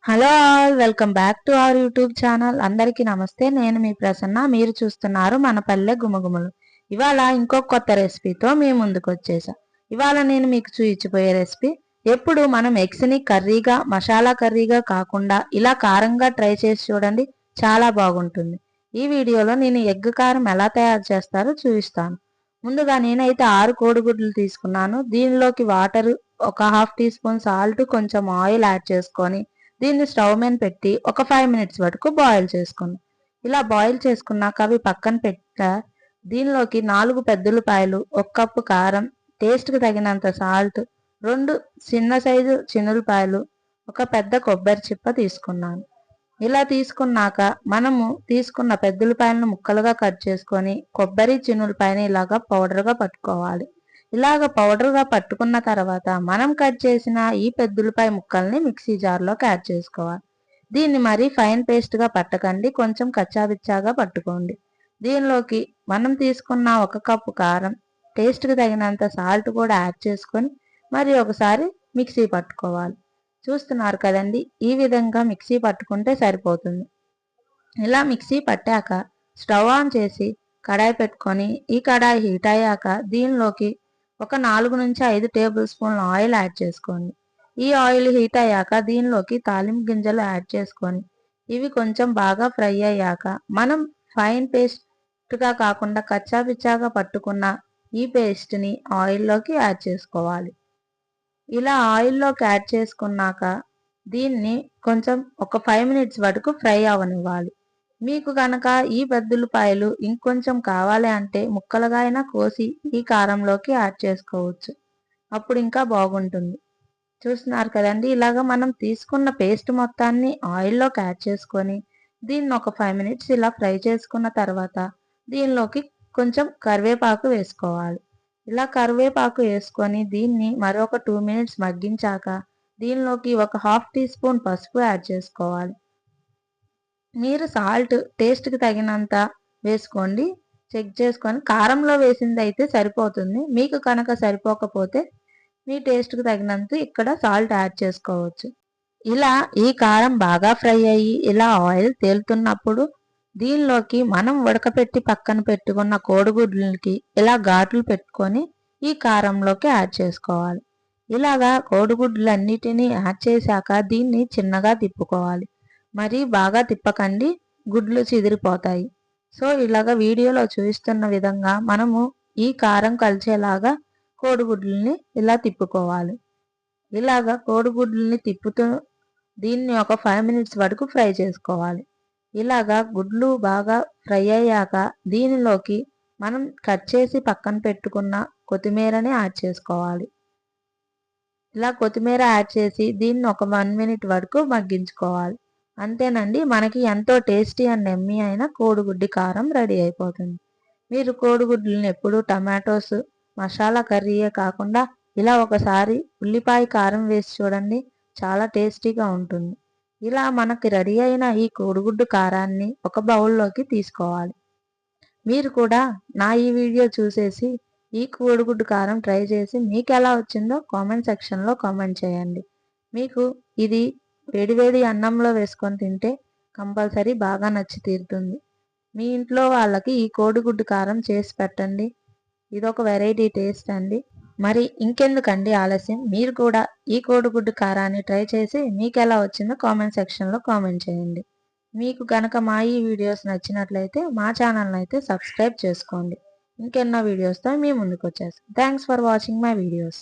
Hello all, welcome back to our YouTube channel. అందరికీ నమస్తే. నేను మీ ప్రసన్న. మీరు చూస్తున్నారు మన పల్లె గుమగుమలు. ఇవాళ ఇంకొక కొత్త రెసిపీతో మీ ముందుకు వచ్చేసా. ఇవాళ నేను మీకు చూపించబోయే రెసిపీ, ఎప్పుడు మనం ఎగ్స్ని కర్రీగా, మసాలా కర్రీగా కాకుండా ఇలా కారంగా ట్రై చేసి చూడండి, చాలా బాగుంటుంది. ఈ వీడియోలో నేను ఎగ్ కారం ఎలా తయారు చేస్తారో చూపిస్తాను. ముందుగా నేనైతే 6 కోడిగుడ్లు తీసుకున్నాను. దీనిలోకి వాటర్, ఒక హాఫ్ టీ స్పూన్ సాల్ట్, కొంచెం ఆయిల్ యాడ్ చేసుకొని దీన్ని స్టవ్ మీద పెట్టి ఒక 5 మినిట్స్ వరకు బాయిల్ చేసుకున్నాం. ఇలా బాయిల్ చేసుకున్నాక అవి పక్కన పెట్టా. దీనిలోకి 4 పెద్దుల్లిపాయలు, 1 కప్పు కారం, టేస్ట్కి తగినంత సాల్ట్, 2 చిన్న సైజు చిన్నులపాయలు, ఒక పెద్ద కొబ్బరి చిప్ప తీసుకున్నాను. ఇలా తీసుకున్నాక మనము తీసుకున్న పెద్దుల్లిపాయలను ముక్కలుగా కట్ చేసుకొని కొబ్బరి చిన్నులపాయని ఇలాగా పౌడర్గా పట్టుకోవాలి. ఇలాగ పౌడర్గా పట్టుకున్న తర్వాత మనం కట్ చేసిన ఈ పెద్దుల్లిపాయ ముక్కల్ని మిక్సీ జార్లోకి యాడ్ చేసుకోవాలి. దీన్ని మరీ ఫైన్ పేస్ట్గా పట్టకండి, కొంచెం కచ్చాబిచ్చాగా పట్టుకోండి. దీనిలోకి మనం తీసుకున్న 1 కప్పు కారం, టేస్ట్కి తగినంత సాల్ట్ కూడా యాడ్ చేసుకొని మరి ఒకసారి మిక్సీ పట్టుకోవాలి. చూస్తున్నారు కదండి, ఈ విధంగా మిక్సీ పట్టుకుంటే సరిపోతుంది. ఇలా మిక్సీ పట్టాక స్టవ్ ఆన్ చేసి కడాయి పెట్టుకొని ఈ కడాయి హీట్ అయ్యాక దీనిలోకి ఒక 4 నుంచి 5 టేబుల్ స్పూన్ల ఆయిల్ యాడ్ చేసుకోండి. ఈ ఆయిల్ హీట్ అయ్యాక దీనిలోకి తాలింపు గింజలు యాడ్ చేసుకొని ఇవి కొంచెం బాగా ఫ్రై అయ్యాక మనం ఫైన్ పేస్ట్గా కాకుండా కచ్చాపిచ్చాగా పట్టుకున్న ఈ పేస్ట్ని ఆయిల్లోకి యాడ్ చేసుకోవాలి. ఇలా ఆయిల్లోకి యాడ్ చేసుకున్నాక దీన్ని కొంచెం ఒక 5 మినిట్స్ వరకు ఫ్రై అవనివ్వాలి. మీకు కనుక ఈ పెద్దుల్లిపాయలు ఇంకొంచెం కావాలి అంటే ముక్కలుగా అయినా కోసి ఈ కారంలోకి యాడ్ చేసుకోవచ్చు. అప్పుడు ఇంకా బాగుంటుంది. చూస్తున్నారు కదండి, ఇలాగ మనం తీసుకున్న పేస్ట్ మొత్తాన్ని ఆయిల్లోకి యాడ్ చేసుకొని దీన్ని ఒక 5 మినిట్స్ ఇలా ఫ్రై చేసుకున్న తర్వాత దీనిలోకి కొంచెం కరివేపాకు వేసుకోవాలి. ఇలా కరివేపాకు వేసుకొని దీన్ని మరొక 2 మినిట్స్ మగ్గించాక దీనిలోకి ఒక హాఫ్ టీ స్పూన్ పసుపు యాడ్ చేసుకోవాలి. మీరు సాల్ట్ టేస్ట్కి తగినంత వేసుకోండి. చెక్ చేసుకొని కారంలో వేసింది అయితే సరిపోతుంది. మీకు కనుక సరిపోకపోతే మీ టేస్ట్కి తగినంత ఇక్కడ సాల్ట్ యాడ్ చేసుకోవచ్చు. ఇలా ఈ కారం బాగా ఫ్రై అయ్యి ఇలా ఆయిల్ తేలుతున్నప్పుడు దీనిలోకి మనం ఉడకపెట్టి పక్కన పెట్టుకున్న కోడిగుడ్లకి ఇలా ఘాట్లు పెట్టుకొని ఈ కారంలోకి యాడ్ చేసుకోవాలి. ఇలాగా కోడిగుడ్లన్నిటినీ యాడ్ చేశాక దీన్ని చిన్నగా తిప్పుకోవాలి. మరీ బాగా తిప్పకండి, గుడ్లు చిదిరిపోతాయి. సో ఇలాగ వీడియోలో చూపిస్తున్న విధంగా మనము ఈ కారం కలిసేలాగా కోడిగుడ్లని ఇలా తిప్పుకోవాలి. ఇలాగ కోడిగుడ్లని తిప్పుతూ దీన్ని ఒక 5 మినిట్స్ వరకు ఫ్రై చేసుకోవాలి. ఇలాగా గుడ్లు బాగా ఫ్రై అయ్యాక దీనిలోకి మనం కట్ చేసి పక్కన పెట్టుకున్న కొత్తిమీరని యాడ్ చేసుకోవాలి. ఇలా కొత్తిమీర యాడ్ చేసి దీన్ని ఒక 1 మినిట్ వరకు మగ్గించుకోవాలి. అంతేనండి, మనకి ఎంతో టేస్టీ అండ్ ఎమ్మీ అయిన కోడిగుడ్డి కారం రెడీ అయిపోతుంది. మీరు కోడిగుడ్లను ఎప్పుడు టమాటోస్, మసాలా కర్రీయే కాకుండా ఇలా ఒకసారి ఉల్లిపాయ కారం వేసి చూడండి, చాలా టేస్టీగా ఉంటుంది. ఇలా మనకి రెడీ అయిన ఈ కోడిగుడ్డు కారాన్ని ఒక బౌల్లోకి తీసుకోవాలి. మీరు కూడా నా ఈ వీడియో చూసేసి ఈ కోడిగుడ్డు కారం ట్రై చేసి మీకు ఎలా వచ్చిందో కామెంట్ సెక్షన్లో కామెంట్ చేయండి. మీకు ఇది వేడివేడి అన్నంలో వేసుకొని తింటే కంపల్సరీ బాగా నచ్చి తీరుతుంది. మీ ఇంట్లో వాళ్ళకి ఈ కోడిగుడ్డు కారం చేసి పెట్టండి. ఇదొక వెరైటీ టేస్ట్ అండి. మరి ఇంకెందుకండి ఆలస్యం, మీరు కూడా ఈ కోడిగుడ్డు కారాన్ని ట్రై చేసి మీకు ఎలా వచ్చిందో కామెంట్ సెక్షన్లో కామెంట్ చేయండి. మీకు కనుక మా ఈ వీడియోస్ నచ్చినట్లయితే మా ఛానల్ని అయితే సబ్స్క్రైబ్ చేసుకోండి. ఇంకెన్నో వీడియోస్తో మీ ముందుకు వచ్చేస్తాను. Thanks for watching my videos.